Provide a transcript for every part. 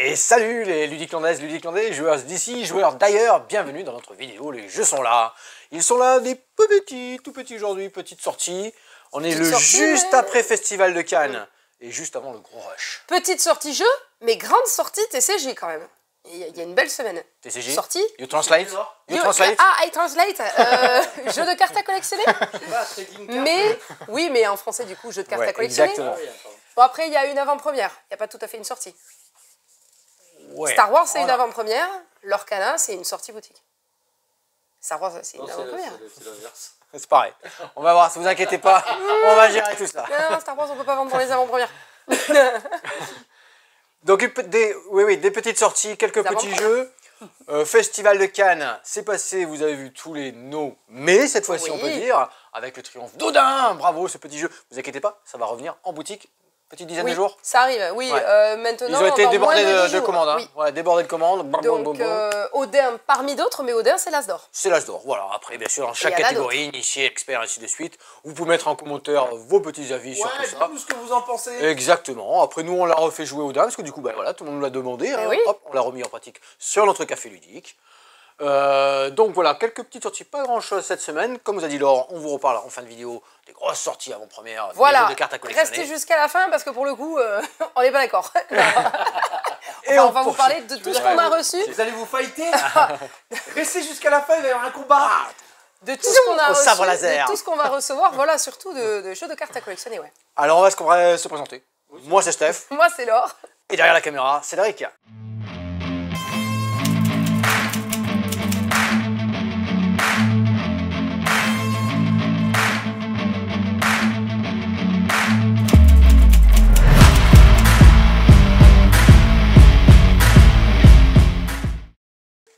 Et salut les ludiques-landaises, ludiques-landais, joueurs d'ici, joueurs d'ailleurs, bienvenue dans notre vidéo, les jeux sont là. Ils sont là, des petits, tout petits aujourd'hui, petite sortie. On est juste après Festival de Cannes et juste avant le gros rush. Petite sortie jeu, mais grande sortie TCJ quand même. Il y a une belle semaine. TCJ Sortie. You Translate. You Translate. Ah, I Translate. Jeu de cartes à collectionner. Mais oui, mais en français du coup, jeu de cartes à collectionner. Exactement. Bon, après, il y a une avant-première. Il n'y a pas tout à fait une sortie. Ouais. Star Wars, c'est une avant-première. Lorcana, c'est une sortie boutique. Star Wars, c'est une avant-première. C'est l'inverse. C'est pareil. On va voir, ne vous inquiétez pas, on va gérer tout ça. Non, Star Wars, on ne peut pas vendre pour les avant-premières. Donc des petites sorties, quelques petits jeux. Festival de Cannes, c'est passé, vous avez vu tous les mais cette fois-ci on peut dire, avec le triomphe d'Odin, bravo ce petit jeu. Vous inquiétez pas, ça va revenir en boutique, petite dizaine de jours. Ça arrive, oui, Ouais. maintenant. Ils ont été débordés de jours, commandes, hein. Oui. Ouais, débordés de commandes. Donc Odin parmi d'autres, mais Odin c'est l'as d'or. C'est l'as d'or, voilà. Après, bien sûr, dans chaque il y en a catégorie, initié, expert, ainsi de suite, vous pouvez mettre en commentaire vos petits avis sur tout ça. Dites-nous ce que vous en pensez. Exactement. Après, nous, on l'a refait jouer Odin, parce que du coup, ben, voilà, tout le monde nous l'a demandé. Hein. Oui. Hop, on l'a remis en pratique sur notre café ludique. Donc voilà, quelques petites sorties, pas grand chose cette semaine. Comme vous a dit Laure, on vous reparle en fin de vidéo des grosses sorties avant-première, Voilà, des jeux de cartes à collectionner. restez jusqu'à la fin parce que pour le coup, on n'est pas d'accord. Et on va vous parler de tout ce qu'on a reçu. Vous allez vous fighter. Restez jusqu'à la fin, il va y avoir un combat. De tout ce qu'on a Au reçu, sabre laser. de tout ce qu'on va recevoir, voilà, surtout de jeux de cartes à collectionner, ouais. Alors, on va se présenter. Moi, c'est Steph. Moi, c'est Laure. Et derrière la caméra, c'est Cédric.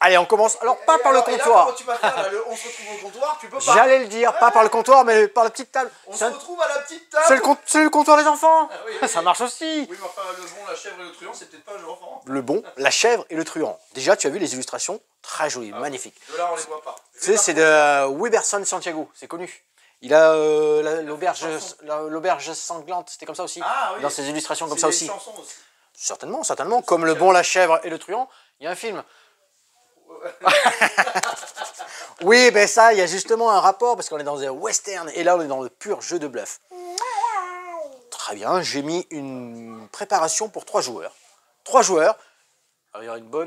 Allez, on commence. Alors, pas par le comptoir. Là, tu vas faire, là, on se retrouve au comptoir, tu peux pas. J'allais le dire, pas par le comptoir, mais par la petite table. On se retrouve à la petite table. C'est le comptoir des enfants. Ah oui, oui. Ça marche aussi. Oui, mais enfin, le bon, la chèvre et le truand, c'est peut-être pas un jeu enfant. Le bon, la chèvre et le truand. Déjà, tu as vu les illustrations? Très jolies, magnifiques. De là, on les voit pas. Tu sais, c'est de Wiberson Santiago, c'est connu. Il a l'auberge sanglante, c'était comme ça aussi. Ah oui. Dans ses illustrations comme ça aussi. C'est des chansons aussi. Certainement, certainement. Comme le bon, la chèvre et le truand, il y a un film. Oui, ben ça, il y a justement un rapport parce qu'on est dans un western et là on est dans le pur jeu de bluff. Très bien, j'ai mis une préparation pour 3 joueurs. 3 joueurs. Alors il y aura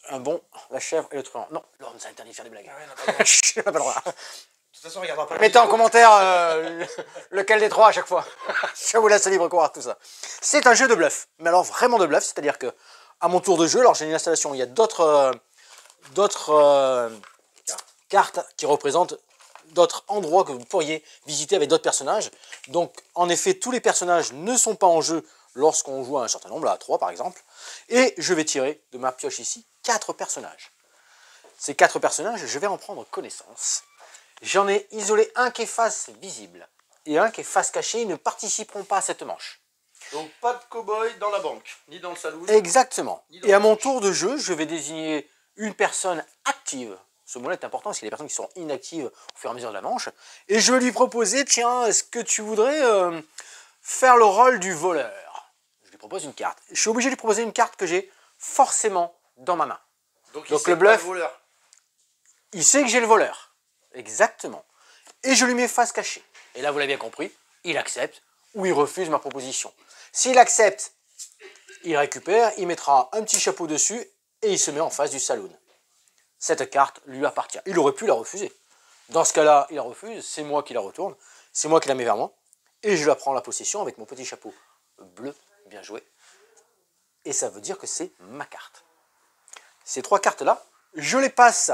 un bon, la chèvre et le truand. Non, Laure nous a interdit de faire des blagues. Je n'ai pas le droit. De toute façon, on regardera pas. Mettez en commentaire lequel des 3 à chaque fois. Je vous laisse libre cours tout ça. C'est un jeu de bluff, mais alors vraiment de bluff, c'est-à-dire que à mon tour de jeu, alors j'ai une installation, il y a d'autres cartes qui représentent d'autres endroits que vous pourriez visiter avec d'autres personnages. Donc, en effet, tous les personnages ne sont pas en jeu lorsqu'on joue à un certain nombre, à 3 par exemple. Et je vais tirer de ma pioche ici 4 personnages. Ces 4 personnages, je vais en prendre connaissance. J'en ai isolé un qui est face visible et un qui est face cachée. Ils ne participeront pas à cette manche. Donc, pas de cow-boy dans la banque, ni dans le saloon. Exactement. Et à mon tour de jeu, je vais désigner une personne active. Ce mot-là est important parce qu'il y a des personnes qui sont inactives au fur et à mesure de la manche. Et je vais lui proposer, tiens, est-ce que tu voudrais faire le rôle du voleur? Je lui propose une carte. Je suis obligé de lui proposer une carte que j'ai forcément dans ma main. Donc le bluff, le voleur. il sait que j'ai le voleur. Exactement. Et je lui mets face cachée. Et là, vous l'avez bien compris, il accepte ou il refuse ma proposition. S'il accepte, il récupère, il mettra un petit chapeau dessus et il se met en face du saloon. Cette carte lui appartient. Il aurait pu la refuser. Dans ce cas-là, il la refuse, c'est moi qui la retourne, c'est moi qui la mets vers moi, et je la prends en la possession avec mon petit chapeau bleu, bien joué. Et ça veut dire que c'est ma carte. Ces 3 cartes-là, je les passe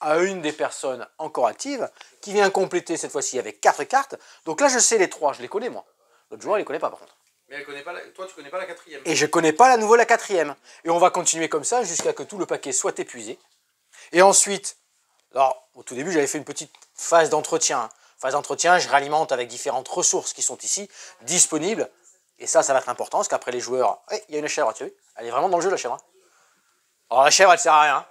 à une des personnes encore actives, qui vient compléter cette fois-ci avec 4 cartes. Donc là, je sais les 3, je les connais moi. L'autre joueur, il ne les connaît pas par contre. Mais elle connaît pas toi, tu connais pas la 4e. Et je ne connais pas la 4e. Et on va continuer comme ça jusqu'à que tout le paquet soit épuisé. Et ensuite, alors au tout début, j'avais fait une petite phase d'entretien. Phase d'entretien, je réalimente avec différentes ressources qui sont ici, disponibles. Et ça va être important, parce qu'après les joueurs... il y a une chèvre, tu as vu? Elle est vraiment dans le jeu, la chèvre. Hein. Alors la chèvre, elle sert à rien.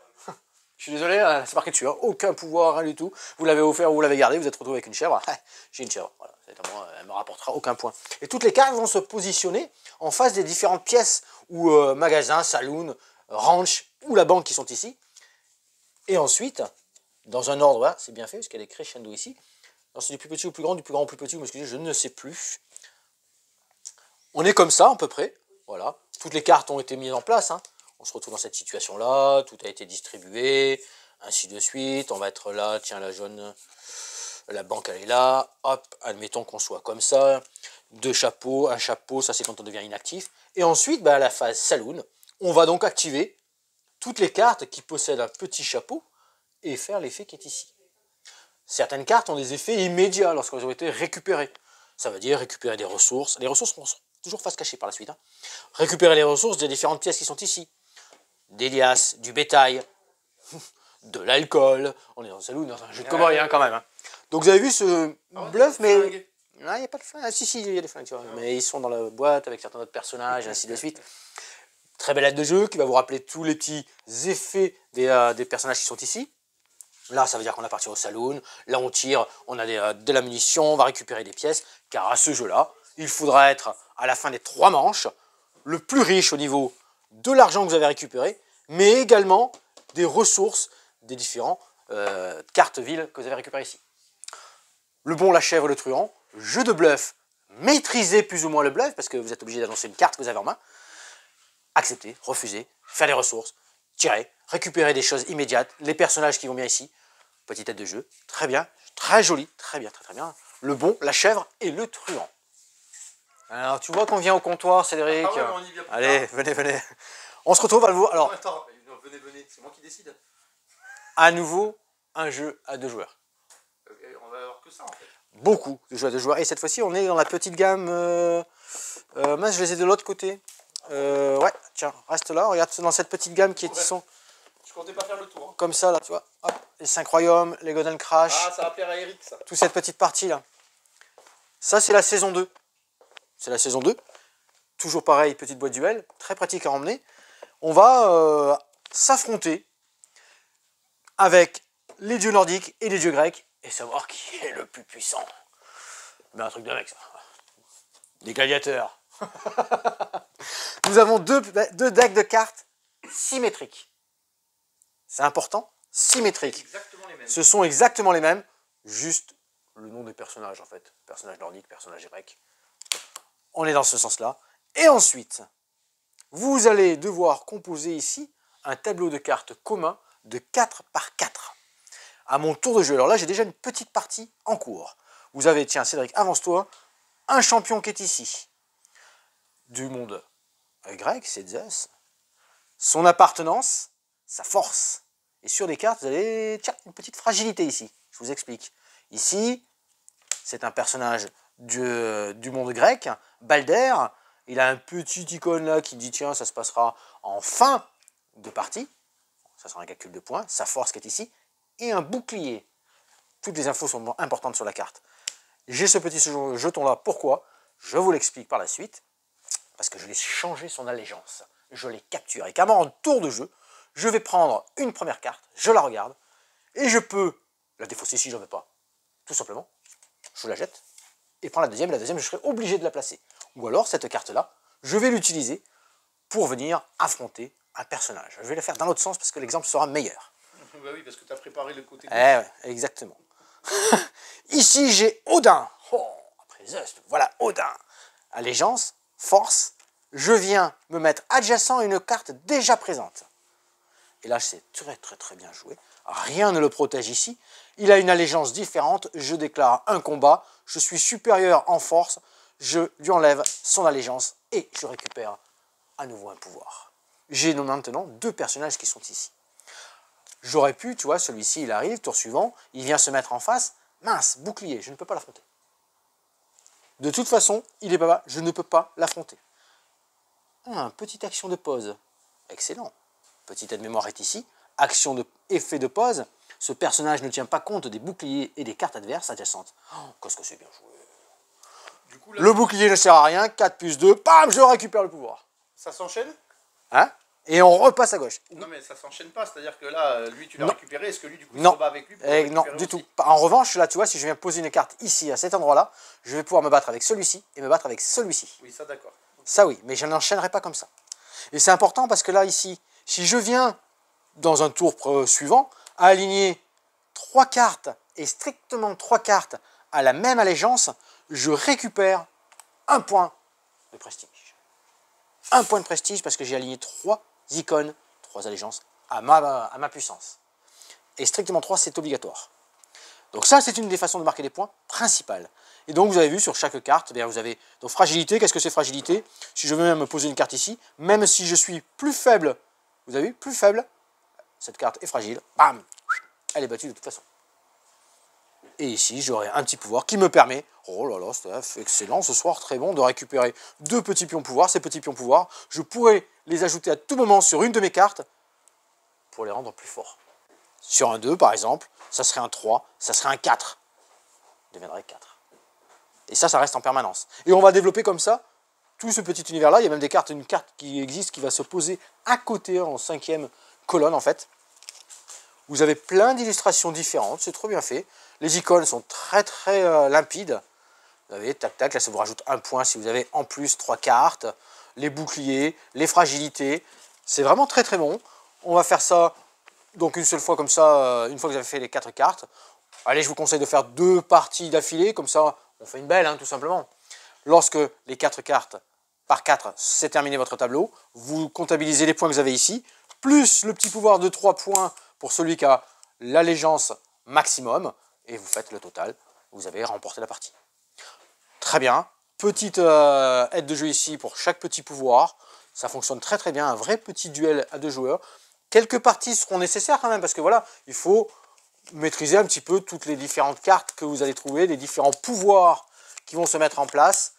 Je suis désolé, c'est marqué dessus. Hein. Aucun pouvoir, rien du tout. Vous l'avez offert ou vous l'avez gardé, vous êtes retrouvé avec une chèvre. J'ai une chèvre. Voilà. Elle me rapportera aucun point. Et toutes les cartes vont se positionner en face des différentes pièces ou magasins, saloon, ranch ou la banque qui sont ici. Et ensuite, dans un ordre, là, c'est bien fait parce qu'il y a des crescendo ici. Alors c'est du plus petit au plus grand, du plus grand au plus petit, vous m'excusez, je ne sais plus. On est comme ça à peu près, voilà. Toutes les cartes ont été mises en place, hein. On se retrouve dans cette situation-là, tout a été distribué, ainsi de suite. On va être là, tiens la jaune, la banque elle est là, hop, admettons qu'on soit comme ça. Deux chapeaux, un chapeau, ça c'est quand on devient inactif. Et ensuite, bah, à la phase saloon, on va donc activer toutes les cartes qui possèdent un petit chapeau et faire l'effet qui est ici. Certaines cartes ont des effets immédiats lorsqu'elles ont été récupérées. Ça veut dire récupérer des ressources. Les ressources sont toujours face cachée par la suite, hein. Récupérer les ressources des différentes pièces qui sont ici. Des liasses, du bétail, de l'alcool. On est dans un saloon, dans un jeu de cow-boy hein, quand même. Hein. Donc vous avez vu ce bluff, mais... il n'y a pas de flingue. Ah, si, il y a des flingues, tu vois. Mais ils sont dans la boîte avec certains autres personnages, ainsi de suite. Très belle aide de jeu qui va vous rappeler tous les petits effets des personnages qui sont ici. Là, ça veut dire qu'on a parti au saloon. Là, on tire, on a de la munition, on va récupérer des pièces. Car à ce jeu-là, il faudra être, à la fin des 3 manches, le plus riche au niveau de l'argent que vous avez récupéré, mais également des ressources des différents cartes villes que vous avez récupérées ici. Le bon, la chèvre, le truand, jeu de bluff, maîtrisez plus ou moins le bluff, parce que vous êtes obligé d'annoncer une carte que vous avez en main. Accepter, refuser, faire des ressources, tirer, récupérer des choses immédiates, les personnages qui vont bien ici. Petite tête de jeu, très bien, très joli, très bien, très bien. Le bon, la chèvre et le truand. Alors tu vois qu'on vient au comptoir, Cédric. Ah ouais, on y vient plus allez, venez, venez. On se retrouve à nouveau. Alors, attends, venez, c'est moi qui décide. à nouveau, un jeu à 2 joueurs. On va avoir que ça en fait. Beaucoup de jeux à 2 joueurs. Et cette fois-ci, on est dans la petite gamme. Mince, je les ai de l'autre côté. Ouais, tiens, reste là. Regarde, dans cette petite gamme qui sont. Je comptais pas faire le tour. Hein. Comme ça, là, tu vois. Hop, les 5 royaumes, les Golden Crash. Ah, ça va plaire à Eric, ça. Toute cette petite partie-là. Ça, c'est la saison 2. C'est la saison 2. Toujours pareil, petite boîte duel. Très pratique à emmener. On va s'affronter avec les dieux nordiques et les dieux grecs et savoir qui est le plus puissant. Mais un truc de mec, ça. Des gladiateurs. Nous avons deux decks de cartes symétriques. C'est important, symétriques. Exactement les mêmes. Ce sont exactement les mêmes, juste le nom des personnages en fait. Personnage nordique, personnage grec. On est dans ce sens-là. Et ensuite, vous allez devoir composer ici un tableau de cartes commun de 4 par 4. À mon tour de jeu, alors là j'ai déjà une petite partie en cours. Vous avez, tiens Cédric, avance-toi, un champion qui est ici, du monde grec, c'est Zeus. Son appartenance, sa force. Et sur les cartes, vous avez, tiens, une petite fragilité ici. Je vous explique. Ici, c'est un personnage du monde grec, Balder. Il a un petit icône là qui dit, tiens, ça se passera en fin de partie. Ça sera un calcul de points. Sa force qui est ici. Et un bouclier. Toutes les infos sont importantes sur la carte. J'ai ce petit jeton-là. Pourquoi? Je vous l'explique par la suite. Parce que je l'ai changé son allégeance. Je l'ai capturé. Car moi, en tour de jeu, je vais prendre une première carte, je la regarde, et je peux la défausser si je n'en veux pas. Tout simplement, je la jette, et prends la deuxième, je serai obligé de la placer. Ou alors, cette carte-là, je vais l'utiliser pour venir affronter un personnage. Je vais le faire dans l'autre sens, parce que l'exemple sera meilleur. Bah oui, parce que tu as préparé le côté... Ouais, exactement. Ici, j'ai Odin. Oh, après Zeus, voilà, Odin. Allégeance, force, je viens me mettre adjacent à une carte déjà présente. Et là, c'est très bien joué. Rien ne le protège ici. Il a une allégeance différente. Je déclare un combat. Je suis supérieur en force. Je lui enlève son allégeance et je récupère à nouveau un pouvoir. J'ai maintenant 2 personnages qui sont ici. J'aurais pu, tu vois, celui-ci, il arrive, tour suivant, il vient se mettre en face. Mince, bouclier, je ne peux pas l'affronter. De toute façon, il est pas bas, je ne peux pas l'affronter. Petite action de pause. Excellent. Petite aide-mémoire est ici. Action de effet de pause. Ce personnage ne tient pas compte des boucliers et des cartes adverses adjacentes. Oh, qu'est-ce que c'est bien joué. Du coup, là, le bouclier ne sert à rien. 4 plus 2, bam, je récupère le pouvoir. Ça s'enchaîne? Hein? Et on repasse à gauche. Non mais ça s'enchaîne pas, c'est-à-dire que là, lui tu l'as récupéré, est-ce que lui du coup il non. se bat avec lui pour Non, du tout. En revanche, là tu vois, si je viens poser une carte ici, à cet endroit-là, je vais pouvoir me battre avec celui-ci et me battre avec celui-ci. Oui, ça d'accord. Ça oui, mais je n'enchaînerai pas comme ça. Et c'est important parce que là, ici, si je viens, dans un tour suivant, à aligner 3 cartes, et strictement 3 cartes, à la même allégeance, je récupère un point de prestige. Un point de prestige parce que j'ai aligné 3 icônes, 3 allégeances, à ma puissance. Et strictement 3, c'est obligatoire. Donc ça, c'est une des façons de marquer des points principales. Et donc, vous avez vu, sur chaque carte, bien, vous avez donc fragilité. Qu'est-ce que c'est fragilité? Si je veux même poser une carte ici, même si je suis plus faible, vous avez vu, plus faible, cette carte est fragile, bam, elle est battue de toute façon. Et ici, j'aurai un petit pouvoir qui me permet, oh là là, c'est excellent ce soir, très bon, de récupérer 2 petits pions pouvoir. Ces petits pions pouvoir, je pourrais les ajouter à tout moment sur une de mes cartes pour les rendre plus forts. Sur un 2, par exemple, ça serait un 3, ça serait un 4. Il deviendrait 4. Et ça reste en permanence. Et on va développer comme ça tout ce petit univers-là. Il y a même des cartes, une carte qui existe qui va se poser à côté, en 5e colonne en fait. Vous avez plein d'illustrations différentes, c'est trop bien fait. Les icônes sont très limpides. Vous avez tac tac, là ça vous rajoute un point si vous avez en plus 3 cartes. Les boucliers, les fragilités. C'est vraiment très bon. On va faire ça donc une seule fois comme ça, une fois que vous avez fait les 4 cartes. Allez, je vous conseille de faire 2 parties d'affilée, comme ça on fait une belle, hein, tout simplement. Lorsque les 4 cartes par 4, c'est terminé votre tableau, vous comptabilisez les points que vous avez ici, plus le petit pouvoir de 3 points pour celui qui a l'allégeance maximum, et vous faites le total, vous avez remporté la partie. Très bien, petite aide de jeu ici pour chaque petit pouvoir, ça fonctionne très bien, un vrai petit duel à 2 joueurs. Quelques parties seront nécessaires quand même, parce que voilà, il faut maîtriser un petit peu toutes les différentes cartes que vous allez trouver, les différents pouvoirs qui vont se mettre en place.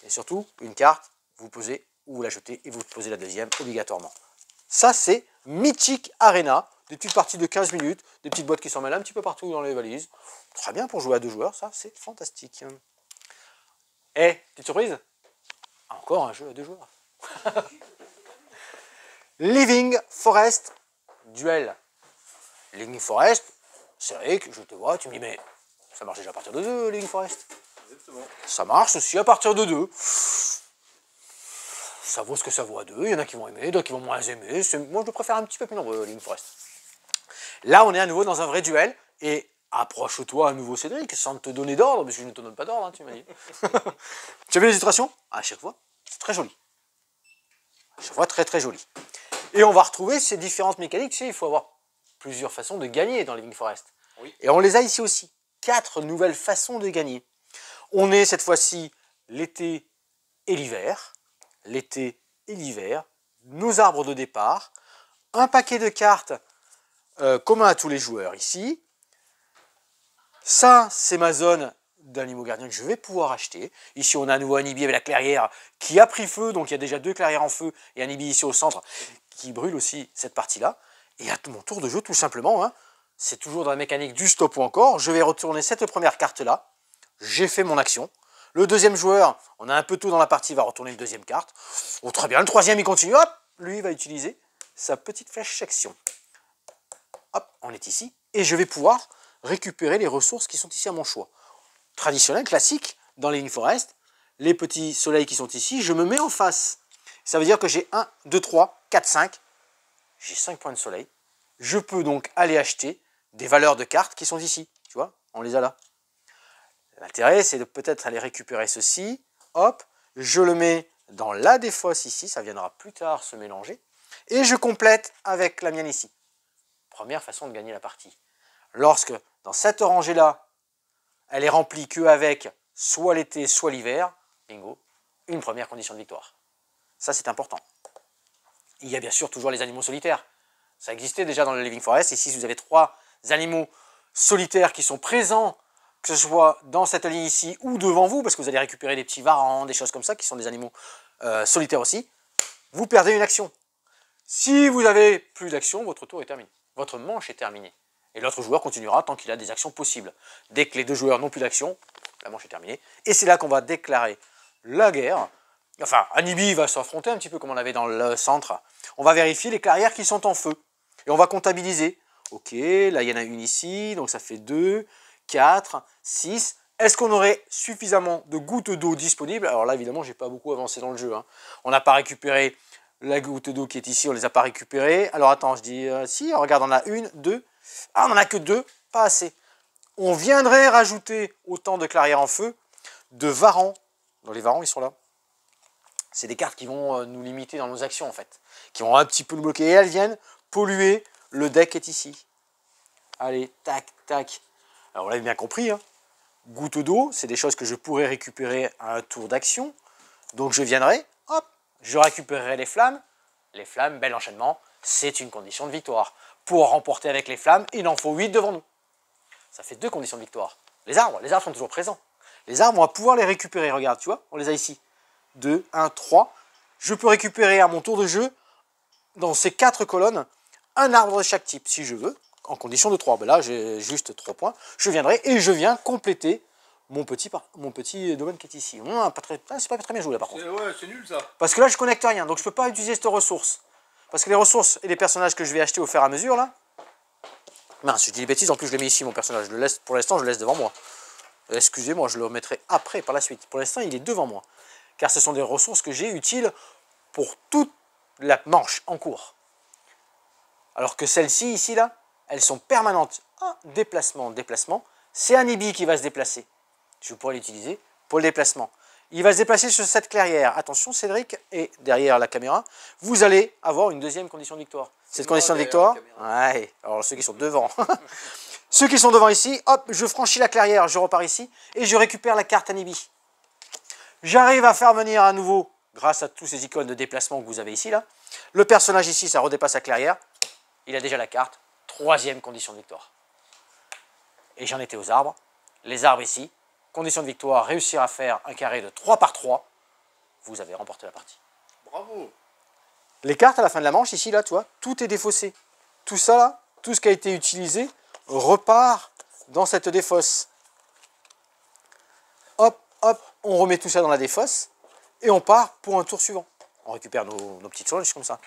Et surtout, une carte, vous posez ou vous la jetez et vous posez la deuxième obligatoirement. Ça, c'est Mythic Arena, des petites parties de 15 minutes, des petites boîtes qui s'en mêlent un petit peu partout dans les valises. Très bien pour jouer à 2 joueurs, ça, c'est fantastique. Et, petite surprise, encore un jeu à 2 joueurs. Living Forest Duel. Living Forest, c'est vrai que je te vois, tu me dis, mais ça marche déjà à partir de 2, Living Forest. Exactement. Ça marche aussi à partir de 2. Ça vaut ce que ça vaut à 2. Il y en a qui vont aimer, d'autres qui vont moins aimer. Moi, je préfère un petit peu plus nombreux, Living Forest. Là, on est à nouveau dans un vrai duel. Et approche-toi à nouveau, Cédric, sans te donner d'ordre, parce que je ne te donne pas d'ordre, hein, tu m'as dit. Tu as vu les illustrations? À chaque fois, c'est très joli. À chaque fois, très joli. Et on va retrouver ces différentes mécaniques. Tu sais, il faut avoir plusieurs façons de gagner dans Living Forest. Oui. Et on les a ici aussi. 4 nouvelles façons de gagner. On est cette fois-ci l'été et l'hiver. L'été et l'hiver. Nos arbres de départ. Un paquet de cartes commun à tous les joueurs ici. Ça, c'est ma zone d'animaux gardiens que je vais pouvoir acheter. Ici, on a à nouveau un Ibi avec la clairière qui a pris feu. Donc, il y a déjà 2 clairières en feu et un Ibi ici au centre qui brûle aussi cette partie-là. Et à mon tour de jeu, tout simplement, hein, c'est toujours dans la mécanique du stop ou encore. Je vais retourner cette première carte-là. J'ai fait mon action. Le deuxième joueur, on a un peu tôt dans la partie, va retourner une deuxième carte. Oh, très bien, le troisième, il continue. Hop, lui, il va utiliser sa petite flèche action. Hop, on est ici. Et je vais pouvoir récupérer les ressources qui sont ici à mon choix. Traditionnel, classique, dans les Living Forest, les petits soleils qui sont ici, je me mets en face. Ça veut dire que j'ai 1, 2, 3, 4, 5. J'ai 5 points de soleil. Je peux donc aller acheter des valeurs de cartes qui sont ici. Tu vois, on les a là. L'intérêt, c'est de peut-être aller récupérer ceci. Hop, je le mets dans la défausse ici. Ça viendra plus tard se mélanger. Et je complète avec la mienne ici. Première façon de gagner la partie. Lorsque, dans cette rangée-là, elle est remplie qu'avec soit l'été, soit l'hiver, bingo, une première condition de victoire. Ça, c'est important. Il y a bien sûr toujours les animaux solitaires. Ça existait déjà dans le Living Forest. Ici, vous avez 3 animaux solitaires qui sont présents, que ce soit dans cette ligne ici ou devant vous, parce que vous allez récupérer des petits varans, des choses comme ça, qui sont des animaux solitaires aussi. Vous perdez une action. Si vous n'avez plus d'action, votre tour est terminé. Votre manche est terminée. Et l'autre joueur continuera tant qu'il a des actions possibles. Dès que les 2 joueurs n'ont plus d'action, la manche est terminée. Et c'est là qu'on va déclarer la guerre. Enfin, un Ibi va s'affronter un petit peu comme on l'avait dans le centre. On va vérifier les clairières qui sont en feu. Et on va comptabiliser. Ok, là il y en a une ici, donc ça fait 2, 4, 6. Est-ce qu'on aurait suffisamment de gouttes d'eau disponibles? Alors là, évidemment, j'ai pas beaucoup avancé dans le jeu. Hein. On n'a pas récupéré la goutte d'eau qui est ici, on les a pas récupérées. Alors attends, je dis si, regarde, on a une, deux. Ah, on en a que deux, pas assez. On viendrait rajouter autant de clairières en feu de varans. Dans les varans, ils sont là. C'est des cartes qui vont nous limiter dans nos actions en fait. Qui vont un petit peu nous bloquer. Et elles viennent polluer le deck qui est ici. Allez, tac, tac. Alors vous l'avez bien compris, hein. Gouttes d'eau, c'est des choses que je pourrais récupérer à un tour d'action. Donc je viendrai, hop, je récupérerai les flammes. Les flammes, bel enchaînement, c'est une condition de victoire. Pour remporter avec les flammes, il en faut 8 devant nous. Ça fait 2 conditions de victoire. Les arbres sont toujours présents. Les arbres, on va pouvoir les récupérer. Regarde, tu vois, on les a ici. 2, 1, 3. Je peux récupérer à mon tour de jeu, dans ces 4 colonnes, un arbre de chaque type, si je veux, en condition de 3. Ben là, j'ai juste 3 points. Je viendrai et je viens compléter mon petit domaine qui est ici. C'est pas très bien joué là par contre. Ouais, c'est nul ça. Parce que là, je connecte rien, donc je peux pas utiliser cette ressource. Parce que les ressources et les personnages que je vais acheter au fur et à mesure, là... Mince, je dis des bêtises, en plus je l'ai mis ici, mon personnage. Je le laisse, pour l'instant, je le laisse devant moi. Excusez-moi, je le remettrai après, par la suite. Pour l'instant, il est devant moi. Car ce sont des ressources que j'ai utiles pour toute la manche en cours. Alors que celles-ci, ici, là, elles sont permanentes. Un déplacement, déplacement. C'est Anibi qui va se déplacer. Je pourrais l'utiliser pour le déplacement. Il va se déplacer sur cette clairière. Attention, Cédric, et derrière la caméra, vous allez avoir une deuxième condition de victoire. Cette condition de victoire, ouais, alors ceux qui sont devant. Ceux qui sont devant ici, hop, je franchis la clairière, je repars ici, et je récupère la carte Anibi. J'arrive à faire venir à nouveau, grâce à tous ces icônes de déplacement que vous avez ici, là, le personnage ici, ça redépasse la clairière, il a déjà la carte, 3e condition de victoire. Et j'en étais aux arbres. Les arbres ici, condition de victoire, réussir à faire un carré de 3 par 3, vous avez remporté la partie. Bravo. Les cartes à la fin de la manche, ici, là, tu vois, tout est défaussé. Tout ça, là, tout ce qui a été utilisé, repart dans cette défausse. Hop, hop, on remet tout ça dans la défausse, et on part pour un tour suivant. On récupère nos petites choses comme ça.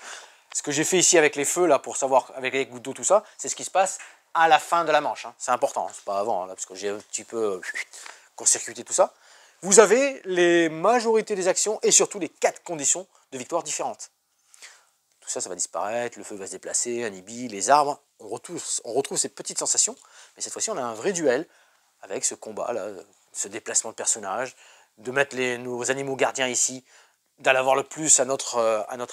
Ce que j'ai fait ici avec les feux, là, pour savoir, avec les gouttes d'eau, tout ça, c'est ce qui se passe à la fin de la manche. Hein. C'est important, hein. C'est pas avant, là, parce que j'ai un petit peu court-circuité tout ça. Vous avez les majorités des actions et surtout les 4 conditions de victoire différentes. Tout ça, ça va disparaître, le feu va se déplacer, Anibi, les arbres. On retrouve cette petite sensation, mais cette fois-ci, on a un vrai duel avec ce combat-là, ce déplacement de personnages, de mettre nos animaux gardiens ici, d'aller avoir le plus à notre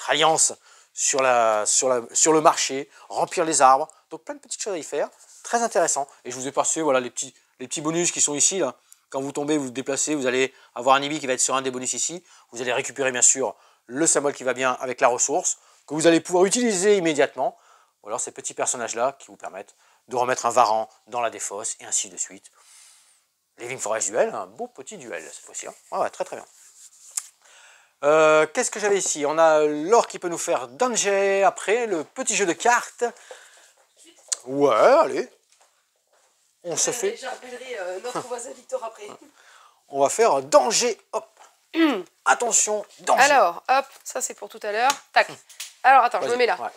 alliance sur le marché, remplir les arbres. Donc plein de petites choses à y faire, très intéressant. Et je vous ai passé voilà, les petits bonus qui sont ici. Là. Quand vous tombez, vous vous déplacez, vous allez avoir un Anibi qui va être sur un des bonus ici. Vous allez récupérer bien sûr le symbole qui va bien avec la ressource, que vous allez pouvoir utiliser immédiatement. Ou alors ces petits personnages-là qui vous permettent de remettre un varan dans la défausse et ainsi de suite. Living Forest Duel, un beau petit duel cette fois-ci. Hein. Ouais, très très bien. Qu'est-ce que j'avais ici? On a l'or qui peut nous faire danger après, le petit jeu de cartes. Ouais, allez. On se fait. J'appellerai notre voisin Victor après. On va faire danger. Hop. Attention, danger. Alors, hop, ça c'est pour tout à l'heure. Tac. Alors, attends, je me mets là. Ouais.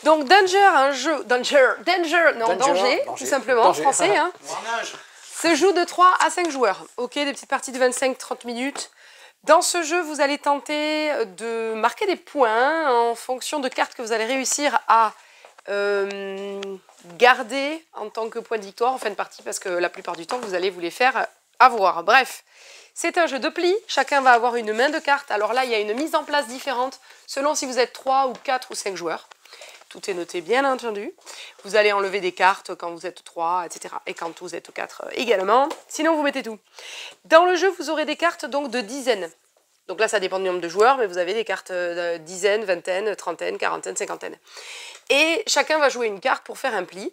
Donc, Danger, un jeu. Danger, danger, tout simplement, en français. Hein. Se joue de 3 à 5 joueurs. Ok, des petites parties de 25-30 minutes. Dans ce jeu, vous allez tenter de marquer des points en fonction de cartes que vous allez réussir à garder en tant que point de victoire en fin de partie, parce que la plupart du temps, vous allez vous les faire avoir. Bref, c'est un jeu de plis. Chacun va avoir une main de cartes. Alors là, il y a une mise en place différente selon si vous êtes 3 ou 4 ou 5 joueurs. Tout est noté, bien entendu. Vous allez enlever des cartes quand vous êtes 3, etc. Et quand vous êtes 4 également. Sinon, vous mettez tout. Dans le jeu, vous aurez des cartes donc, de dizaines. Donc là, ça dépend du nombre de joueurs, mais vous avez des cartes de dizaines, vingtaines, trentaines, quarantaines, cinquantaines. Et chacun va jouer une carte pour faire un pli.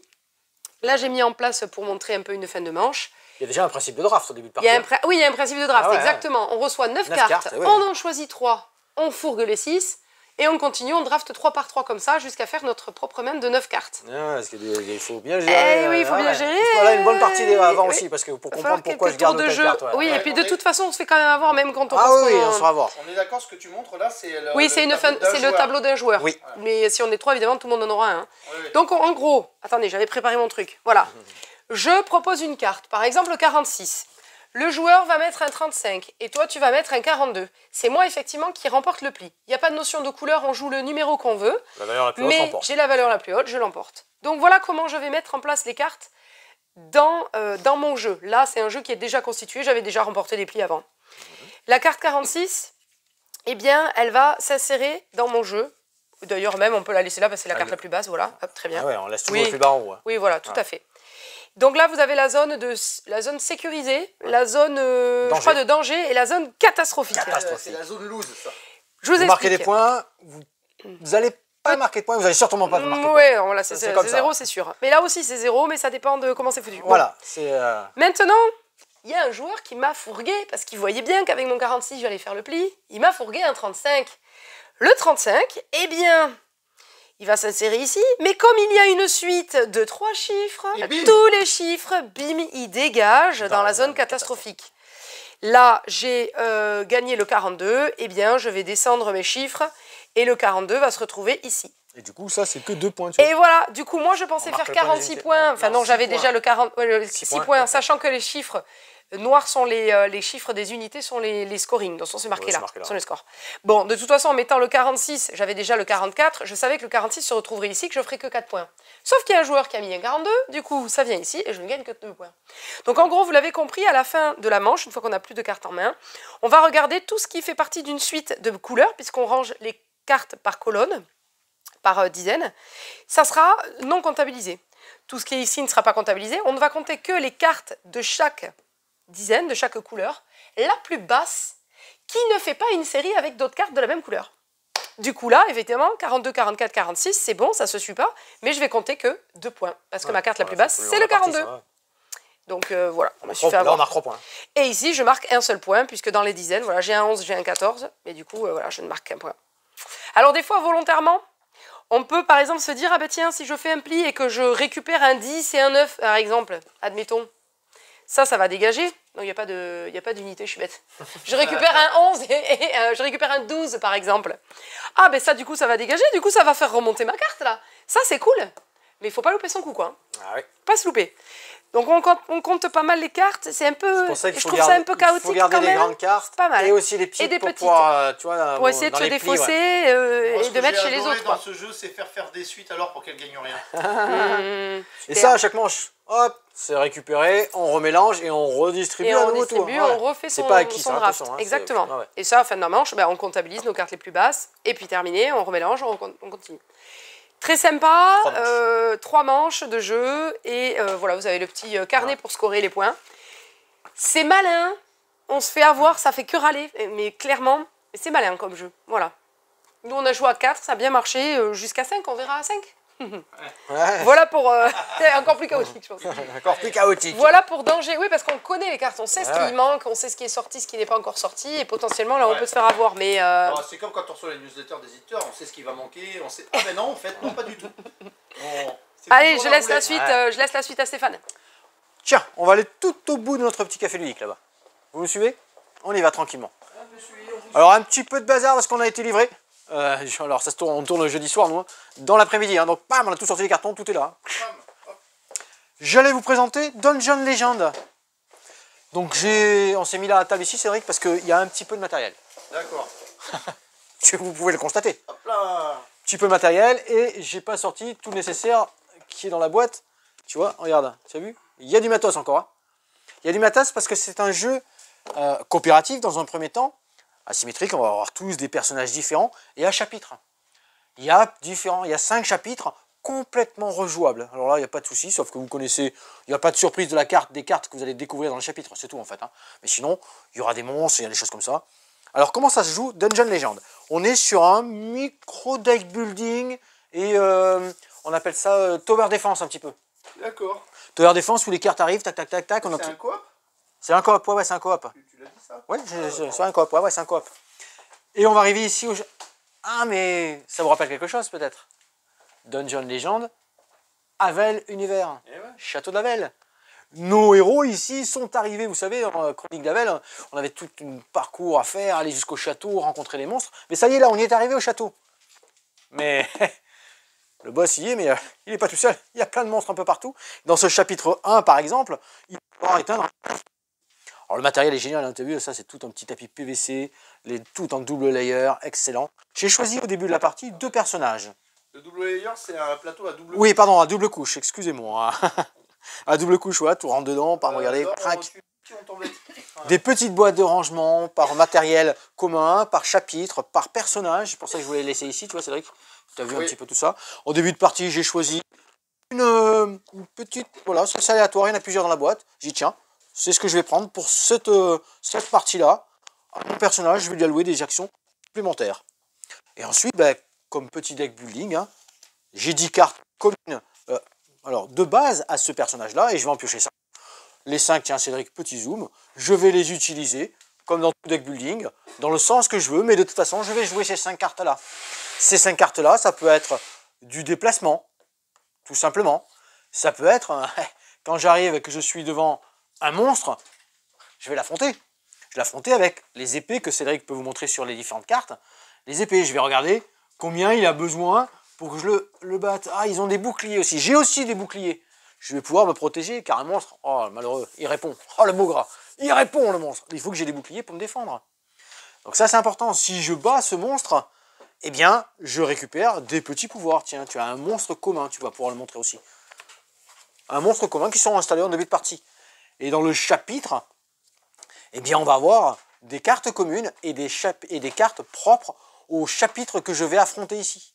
Là, j'ai mis en place pour montrer un peu une fin de manche. Il y a déjà un principe de draft au début de partie. Oui, il y a un principe de draft, exactement. On reçoit 9 cartes, ouais. On en choisit 3, on fourgue les 6. Et on continue, on draft 3 par 3 comme ça, jusqu'à faire notre propre main de 9 cartes. Ah, parce qu'il faut bien gérer. Oui, il faut bien gérer. Voilà une bonne partie avant aussi, parce que pour comprendre pourquoi je garde telle carte. Oui, et puis de toute façon, on se fait quand même avoir, même quand on on se fera avoir. On est d'accord, ce que tu montres là, c'est le, oui, c'est le tableau d'un joueur. Oui. Mais si on est 3, évidemment, tout le monde en aura un. Hein. Oui. Donc, en gros, attendez, j'avais préparé mon truc. Voilà. Je propose une carte, par exemple le 46. Le joueur va mettre un 35 et toi tu vas mettre un 42. C'est moi effectivement qui remporte le pli. Il n'y a pas de notion de couleur, on joue le numéro qu'on veut. La valeur la plus haute Mais remporte. j'ai la valeur la plus haute, je l'emporte. Donc voilà comment je vais mettre en place les cartes dans mon jeu. Là c'est un jeu qui est déjà constitué, j'avais déjà remporté des plis avant. La carte 46, eh bien elle va s'insérer dans mon jeu. D'ailleurs même on peut la laisser là parce que c'est la carte la plus basse, voilà. Hop, très bien. Ah ouais, on laisse toujours le plus bas en haut. Oui, voilà, tout à fait. Donc là, vous avez la zone sécurisée, la zone je crois, de danger et la zone catastrophique. C'est la zone loose, ça. Je vous Vous marquez explique. des points, vous n'allez pas marquer de points, vous n'allez certainement pas marquer de points. Ouais, voilà, c'est C'est comme ça. 0, c'est sûr. Mais là aussi, c'est 0, mais ça dépend de comment c'est foutu. Bon. Voilà, c'est... Maintenant, il y a un joueur qui m'a fourgué, parce qu'il voyait bien qu'avec mon 46, j'allais faire le pli. Il m'a fourgué un 35. Le 35, eh bien... il va s'insérer ici, mais comme il y a une suite de 3 chiffres, tous les chiffres, bim, ils dégagent dans la zone catastrophique. Là, j'ai gagné le 42, eh bien, je vais descendre mes chiffres, et le 42 va se retrouver ici. Et du coup, ça, c'est que 2 points. Et voilà, du coup, moi, je pensais faire 46 points, enfin non, Non, j'avais 6 déjà le 6 points, points. sachant que les chiffres... noirs sont les chiffres des unités, sont les scorings, donc c'est marqué Ouais, là, c'est marqué là. sont les scores. Bon, de toute façon, en mettant le 46, j'avais déjà le 44, je savais que le 46 se retrouverait ici, que je ferais que 4 points. Sauf qu'il y a un joueur qui a mis un 42, du coup, ça vient ici, et je ne gagne que 2 points. Donc en gros, vous l'avez compris, à la fin de la manche, une fois qu'on n'a plus de cartes en main, on va regarder tout ce qui fait partie d'une suite de couleurs, puisqu'on range les cartes par colonne, par dizaines. Ça sera non comptabilisé. Tout ce qui est ici ne sera pas comptabilisé. On ne va compter que les cartes de chaque dizaine, de chaque couleur, la plus basse, qui ne fait pas une série avec d'autres cartes de la même couleur. Du coup là, effectivement, 42, 44, 46, c'est bon, ça se suit pas, mais je vais compter que 2 points, parce que ma carte la plus basse, c'est le 42. Donc voilà, on me suis fait Là, on avoir. marque 3 points. Et ici, je marque un seul point, puisque dans les dizaines, voilà, j'ai un 11, j'ai un 14, mais du coup, voilà, je ne marque qu'un point. Alors des fois, volontairement, on peut par exemple se dire, ah ben tiens, si je fais un pli et que je récupère un 10 et un 9, par exemple, admettons, ça va dégager. Non, il n'y a pas d'unité, je suis bête. Je récupère un 11 et je récupère un 12, par exemple. Ah, ben ça, du coup, ça va dégager. Du coup, ça va faire remonter ma carte, là. Ça, c'est cool. Mais il ne faut pas louper son coup, quoi. Ah oui. Pas se louper. Donc, on compte pas mal les cartes. C'est un peu... Pour ça qu'il je faut trouve ça un peu chaotique, il faut garder quand les même. grandes cartes C'est pas mal. et aussi les petites Et des pour petites. pouvoir, tu vois, Pour essayer de dans se les plis, défausser ouais. Moi, et ce de que mettre j'ai chez les adoré autres, dans quoi. ce jeu, c'est faire des suites alors pour qu'elles gagnent rien. Et ça, à chaque manche, hop, c'est récupéré, on remélange et on redistribue Et à on nouveau redistribue, tout. Ouais. on refait C'est son, pas acquis, son ça, draft. attention, hein, Exactement. ouais, ouais. Et ça, à la fin de la manche, ben, on comptabilise nos cartes les plus basses, et puis terminé, on remélange, on continue. Très sympa, 3 manches de jeu, et voilà, vous avez le petit carnet pour scorer les points. C'est malin, on se fait avoir, ça fait que râler, mais clairement, c'est malin comme jeu, voilà. Nous, on a joué à 4, ça a bien marché, jusqu'à 5, on verra à 5. Ouais. Voilà pour... c'est encore plus chaotique, je pense. Encore plus chaotique. Voilà pour danger, oui, parce qu'on connaît les cartes, on sait ce Ouais. qui manque, on sait ce qui est sorti, ce qui n'est pas encore sorti, et potentiellement, là, on Ouais. peut se faire avoir, mais... Alors, c'est comme quand on reçoit les newsletters des éditeurs, on sait ce qui va manquer, on sait... Ah ben non, en fait, non, pas du tout. C'est Allez, toujours je la laisse la roulette. suite, Ouais. je laisse la suite à Stéphane. Tiens, on va aller tout au bout de notre petit café ludique là-bas. Vous me suivez? On y va tranquillement. Ah, je suis- on vous- Alors un petit peu de bazar parce qu'on a été livré. Alors ça se tourne, on tourne le jeudi soir nous, hein, dans l'après-midi. Hein, donc bam, on a tout sorti les cartons, tout est là. Bam, hop. J'allais vous présenter Dungeon Legend. Donc on s'est mis là à table ici, Cédric, parce qu'il y a un petit peu de matériel. D'accord. Vous pouvez le constater. Hop là. Un petit peu de matériel et j'ai pas sorti tout le nécessaire qui est dans la boîte. Tu vois, regarde, tu as vu? Il y a du matos encore. Hein. Il y a du matos parce que c'est un jeu coopératif dans un premier temps, asymétrique, on va avoir tous des personnages différents et un chapitre. Il y a 5 chapitres complètement rejouables. Alors là, il n'y a pas de souci, sauf que vous connaissez, il n'y a pas de surprise de la carte, des cartes que vous allez découvrir dans le chapitre, c'est tout en fait. Hein. Mais sinon, il y aura des monstres, il y a des choses comme ça. Alors comment ça se joue Dungeon Legend? On est sur un micro deck building et on appelle ça Tower Defense un petit peu. D'accord. Tower Defense où les cartes arrivent, tac tac tac tac. C'est un quoi? C'est un coop, ouais, c'est un coop. Tu l'as dit ça? Ouais, c'est un coop, ouais, c'est un coop. Et on va arriver ici au... Ah, mais ça vous rappelle quelque chose peut-être? Dungeon Legend, Havel Univers, Eh ouais. Château d'Havel. Nos héros ici sont arrivés, vous savez, dans Chronique d'Havel, on avait tout un parcours à faire, aller jusqu'au château, rencontrer les monstres. Mais ça y est, là, on y est arrivé au château. Mais le boss y est, mais il n'est pas tout seul. Il y a plein de monstres un peu partout. Dans ce chapitre 1, par exemple, il va falloir éteindre. Alors le matériel est génial, hein, tu as vu, ça c'est tout un petit tapis PVC, tout en double layer, excellent. J'ai choisi au début de la partie 2 personnages. Le double layer, c'est un plateau à double Oui, pardon, à double couche, excusez-moi. À double couche, ouais, tout rentre dedans, par regarder, non, crac. on t'embête. Des petites boîtes de rangement par matériel commun, par chapitre, par personnage. C'est pour ça que je voulais laisser ici, tu vois, Cédric. Tu as vu un petit peu tout ça. En début de partie, j'ai choisi une petite, voilà, c'est aléatoire, il y en a plusieurs dans la boîte. J'y tiens. C'est ce que je vais prendre pour cette partie-là. À mon personnage, je vais lui allouer des actions supplémentaires. Et ensuite, ben, comme petit deck building, hein, j'ai 10 cartes communes alors, de base à ce personnage-là, et je vais en piocher ça. Les 5, tiens Cédric, petit zoom, je vais les utiliser, comme dans tout deck building, dans le sens que je veux, mais de toute façon, je vais jouer ces 5 cartes-là. Ces 5 cartes-là, ça peut être du déplacement, tout simplement. Ça peut être, quand j'arrive et que je suis devant un monstre, je vais l'affronter. Je vais l'affronter avec les épées que Cédric peut vous montrer sur les différentes cartes. Les épées, je vais regarder combien il a besoin pour que je le batte. Ah, ils ont des boucliers aussi. J'ai aussi des boucliers. Je vais pouvoir me protéger car un monstre, oh malheureux, il répond. Oh le mot gras, il répond le monstre. Il faut que j'ai des boucliers pour me défendre. Donc ça c'est important. Si je bats ce monstre, eh bien je récupère des petits pouvoirs. Tiens, tu as un monstre commun, tu vas pouvoir le montrer aussi. Un monstre commun qui sont installés en début de partie. Et dans le chapitre, eh bien on va avoir des cartes communes et des cartes propres au chapitre que je vais affronter ici.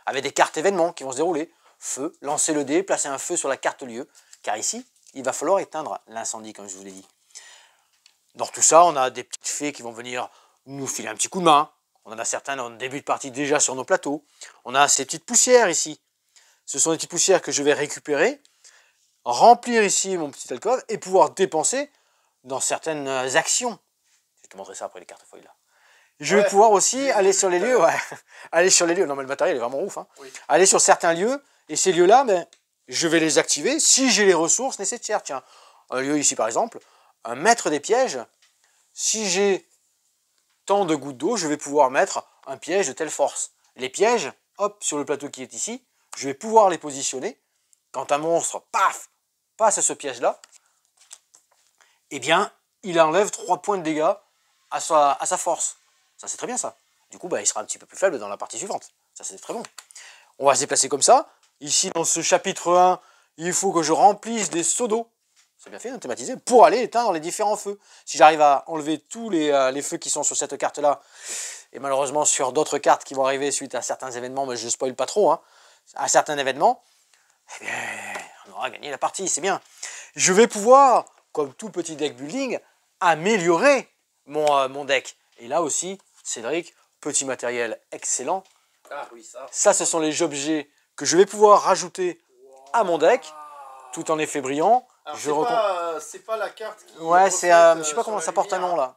Avec des cartes événements qui vont se dérouler. Feu, lancer le dé, placer un feu sur la carte lieu. Car ici, il va falloir éteindre l'incendie, comme je vous l'ai dit. Dans tout ça, on a des petites fées qui vont venir nous filer un petit coup de main. On en a certains en début de partie déjà sur nos plateaux. On a ces petites poussières ici. Ce sont des petites poussières que je vais récupérer, remplir ici mon petit alcôve et pouvoir dépenser dans certaines actions. Je vais te montrer ça après les cartes feuilles là. Je vais pouvoir aussi aller sur les lieux, aller sur les lieux, non mais le matériel est vraiment ouf, hein. Oui. Aller sur certains lieux, et ces lieux-là, ben, je vais les activer si j'ai les ressources nécessaires. Tiens, un lieu ici par exemple, un maître des pièges, si j'ai tant de gouttes d'eau, je vais pouvoir mettre un piège de telle force. Les pièges, hop, sur le plateau qui est ici, je vais pouvoir les positionner. Quand un monstre, paf, passe à ce piège-là, eh bien, il enlève 3 points de dégâts à sa force. Ça c'est très bien ça. Du coup, bah, il sera un petit peu plus faible dans la partie suivante. Ça c'est très bon. On va se déplacer comme ça. Ici, dans ce chapitre 1, il faut que je remplisse des seaux d'eau. C'est bien fait, hein, thématisé, pour aller éteindre les différents feux. Si j'arrive à enlever tous les feux qui sont sur cette carte-là, et malheureusement sur d'autres cartes qui vont arriver suite à certains événements, mais je ne spoil pas trop, hein, à certains événements, eh bien, on aura gagné la partie, c'est bien. Je vais pouvoir, comme tout petit deck building, améliorer mon deck. Et là aussi, Cédric, petit matériel excellent. Ah oui, ça. Ça, ce sont les objets que je vais pouvoir rajouter à mon deck, tout en effet brillant. C'est pas la carte qui ouais, c'est je sais pas comment ça porte un nom là.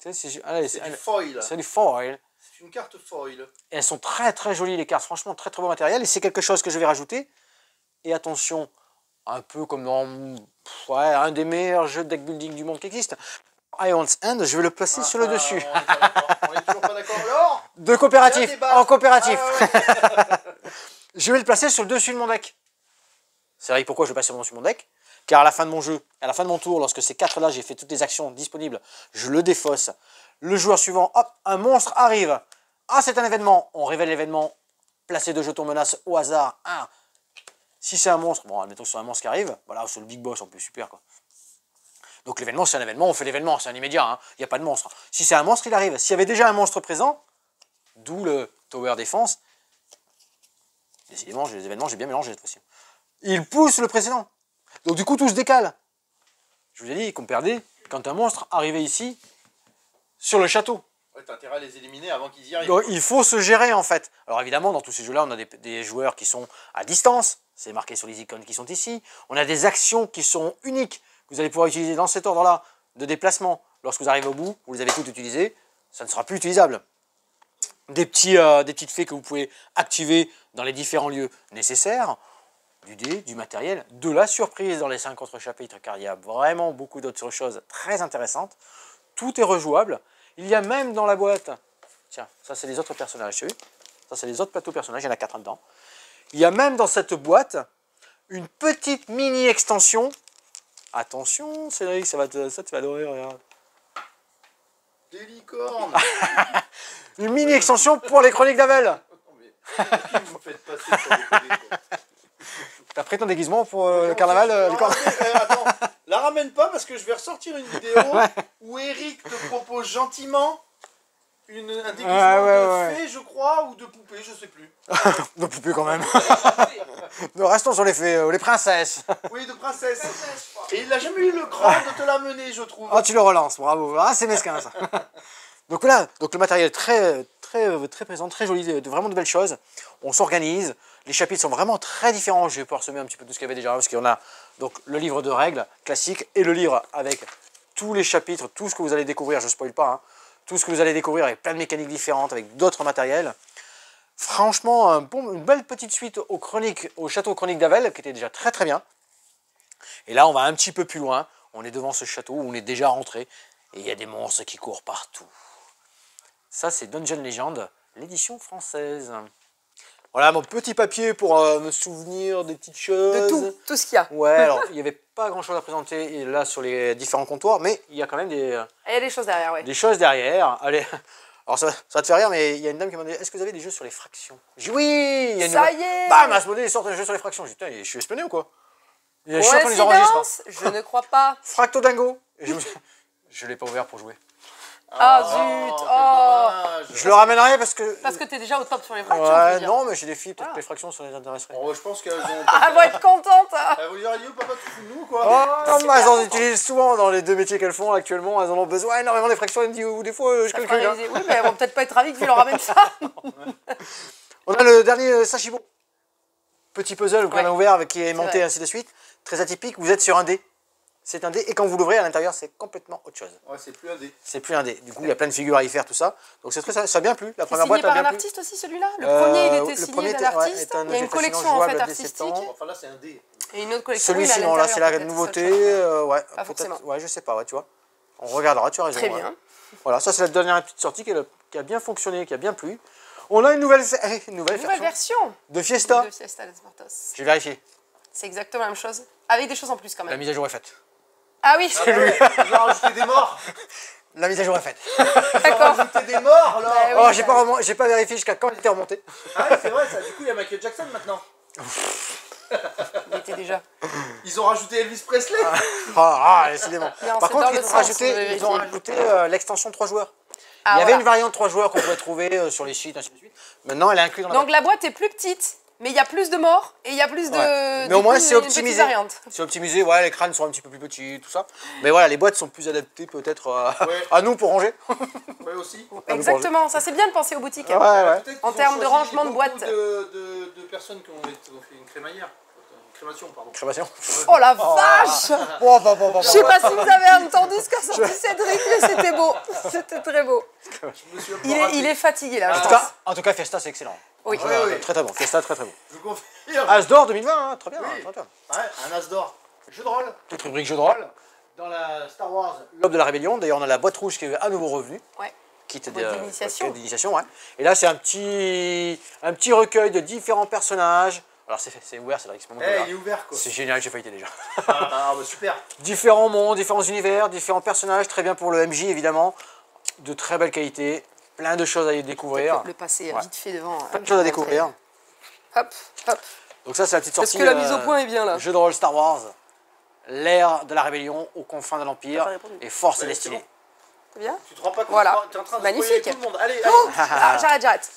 Tu sais, c'est du foil. C'est du foil. C'est une carte foil. Et elles sont très très jolies les cartes, franchement très très beau matériel. Et c'est quelque chose que je vais rajouter. Et attention, un peu comme dans un des meilleurs jeux de deck building du monde qui existe. Iron's End, je vais le placer sur le dessus. On est toujours pas d'accord alors. De coopératif, en coopératif. Ah, ouais. Je vais le placer sur le dessus de mon deck. C'est vrai pourquoi je le place sur le dessus de mon deck. Car à la fin de mon jeu, à la fin de mon tour, lorsque ces 4-là, j'ai fait toutes les actions disponibles, je le défausse. Le joueur suivant, hop, un monstre arrive. Ah, c'est un événement. On révèle l'événement. Placer 2 jetons menaces au hasard. 1. Si c'est un monstre, bon, admettons que c'est un monstre qui arrive. Voilà, c'est le big boss, en plus, super quoi. Donc l'événement, c'est un événement, on fait l'événement, c'est un immédiat, hein. Il n'y a pas de monstre. Si c'est un monstre, il arrive. S'il y avait déjà un monstre présent, d'où le Tower Defense, décidément, les événements, j'ai bien mélangé cette fois-ci. Il pousse le précédent. Donc du coup, tout se décale. Je vous ai dit qu'on perdait quand un monstre arrivait ici, sur le château. Ouais, t'as intérêt à les éliminer avant qu'ils y arrivent. Donc, il faut se gérer en fait. Alors évidemment, dans tous ces jeux-là, on a des joueurs qui sont à distance. C'est marqué sur les icônes qui sont ici. On a des actions qui sont uniques. Vous allez pouvoir utiliser dans cet ordre-là de déplacement. Lorsque vous arrivez au bout, vous les avez toutes utilisées, ça ne sera plus utilisable. Des petites fées que vous pouvez activer dans les différents lieux nécessaires. Du dé, du matériel, de la surprise dans les 5 autres chapitres, car il y a vraiment beaucoup d'autres choses très intéressantes. Tout est rejouable. Il y a même dans la boîte, tiens, ça c'est les autres personnages, tu as vu? Ça c'est les autres plateaux personnages, il y en a 4 dedans. Il y a même dans cette boîte une petite mini extension Attention, Cédric, ça, tu vas adorer, regarde. Des licornes. Une mini extension pour les chroniques d'Avel. Non, mais qui vous faites passer sur les télés, quoi. T'as pris ton déguisement pour le carnaval, licorne? Attends, la ramène pas parce que je vais ressortir une vidéo où Eric te propose gentiment un déguisement de fée, je crois, ou de poupée, je sais plus. De poupée quand même. Nous restons sur les fées, les princesses. Oui, de princesse. Et il n'a jamais eu le cran de te l'amener, je trouve. Oh, tu le relances, bravo. Ah, c'est mesquin ça. Donc voilà, donc le matériel est très présent, très joli, vraiment de belles choses. On s'organise. Les chapitres sont vraiment très différents. Je vais pouvoir semer un petit peu tout ce qu'il y avait déjà, parce qu'il y en a donc le livre de règles classique et le livre avec tous les chapitres, tout ce que vous allez découvrir, je ne spoil pas, hein, tout ce que vous allez découvrir avec plein de mécaniques différentes, avec d'autres matériels. Franchement, une belle petite suite au château chronique d'Avel, qui était déjà très très bien. Et là, on va un petit peu plus loin. On est devant ce château où on est déjà rentré. Et il y a des monstres qui courent partout. Ça, c'est Dungeon Legend, l'édition française. Voilà mon petit papier pour me souvenir des petites choses. De tout ce qu'il y a. Ouais, alors il n'y avait pas grand chose à présenter là sur les différents comptoirs, mais il y a quand même Il y a des choses derrière, ouais. des choses derrière. Allez, alors ça va te faire rire, mais il y a une dame qui m'a dit, est-ce que vous avez des jeux sur les fractions? J'ai dit oui, il y a une Ça y est. Bam, Asmodée, ils sortent un jeu sur les fractions. J'ai dit, putain, je suis espionné ou quoi? Je suis en train de les enregistrer. Coïncidence? Je ne crois pas. Fracto Dingo. Et je ne l'ai pas ouvert pour jouer. Ah zut. quel Oh. dommage. Je le ramènerai parce que... Parce que t'es déjà au top sur les fractions, tu Ouais, veux dire. non, mais j'ai des filles, peut-être Ah. que les fractions, ça les intéresserait. Bon, je pense qu'elles ont... Ah, elles vont être contentes. Elles vont dire, Yo, papa, tu fous de nous, quoi. Oh, mais elles en utilisent souvent dans les deux métiers qu'elles font actuellement. Elles en ont besoin énormément des fractions. Elles me disent, ou des fois, je Ça fera calcule. Hein. réaliser. Oui, mais elles vont peut-être pas être ravies que tu leur ramènes ça. On a le dernier Sashibo. Petit puzzle qu'on Ouais. a ouvert avec qui est monté, vrai. ainsi de suite. Très atypique. Vous êtes sur un dé. C'est un dé. Et quand vous l'ouvrez, à l'intérieur, c'est complètement autre chose. Ouais, c'est plus un dé. C'est plus un dé. Du coup, il y a plein de figures à y faire, tout ça. Donc, c'est très, ça a bien plu. La C'est première signé boîte a par bien un plu. artiste aussi, celui-là. Le premier, il le était signé premier d'un était- ouais, artiste. est un Il y a une objet collection fascinant, en fait jouable dès 7 ans. artistique. Enfin, là, c'est un dé. Et une autre collection. oui, mais à Celui-ci, non, là, c'est la l'intérieur, peut-être, nouveauté. c'est autre chose. Ouais, Pas peut-être. forcément. Ouais, je sais pas, ouais, tu vois. On regardera, tu as raison. Très ouais. bien. Voilà, ça, c'est la dernière petite sortie qui a bien fonctionné, qui a bien plu. On a une nouvelle Nouvelle version de Fiesta. de Fiesta Los Muertos. J'ai vérifié. C'est exactement la même chose. Avec des choses en plus quand La même. mise à jour est faite. Ah oui, Ils ont rajouté des morts. La mise à jour est faite. Ils ont d'accord. rajouté des morts, là. Bah oui. Oh, j'ai pas vérifié jusqu'à quand il était remonté. Ah oui, c'est vrai, ça. Du coup, il y a Michael Jackson maintenant. Il était déjà. Ils ont rajouté Elvis Presley. Décidément. Non, Par c'est contre, dans le sens, on devait ils ont vérifier. rajouté l'extension 3 joueurs. Ah, Il y avait voilà. une variante 3 joueurs qu'on pouvait trouver sur les sites, ainsi de suite. Maintenant, elle est incluse dans la Donc la boîte est plus petite, mais il y a plus de morts et il y a plus de. Ouais. du Mais au moins, coup, c'est une petite optimisé. variante. C'est optimisé, ouais, les crânes sont un petit peu plus petits, tout ça. Mais voilà, les boîtes sont plus adaptées peut-être Ouais. à nous pour ranger. Ouais, aussi. Exactement, ça c'est bien de penser aux boutiques. Ouais, ouais. Peut-être En qu'ils ont termes de choisi rangement de beaucoup boîtes. De personnes qui ont fait une crémaillère. Une crémation, pardon. Crémation. Oh la vache. Bon. Je sais pas si vous avez entendu ce qu'a sorti Cédric, mais c'était beau. C'était très beau. Je me suis un peu Il raté. est fatigué là, je Ah. pense. En tout cas, Fiesta, c'est excellent. Oui. Ouais, ouais. Très bon. Fiesta, très bon. Je confirme. As d'or 2020, hein, très bien. Oui. Très bien. Ouais, un as d'or. Jeu de rôle. Toute rubrique jeu de rôle. Dans la Star Wars, l'aube de la rébellion. D'ailleurs, on a la boîte rouge qui est à nouveau revenue. Ouais. Kit Boîte d'initiation. d'initiation, ouais. Et là, c'est un petit recueil de différents personnages. Alors, c'est ouvert, c'est vrai que c'est mon Eh, il est ouvert, quoi. C'est génial, j'ai failli déjà. Ah, bah super. Différents mondes, différents univers, différents personnages, très bien pour le MJ évidemment, de très belle qualité, plein de choses à y découvrir, Le passer Ouais. vite fait devant. plein de choses à découvrir. Hop, hop. Donc ça c'est la petite Parce sortie. que la mise au point est bien là. Jeu de rôle Star Wars, l'ère de la rébellion aux confins de l'Empire T'as pas répondu. et force et Ouais, destinée. c'est bon. C'est bien. Tu te rends pas compte, Voilà. t'es en train de Magnifique. spoiler tout le monde. Allez, Oh, allez. ah, j'arrête.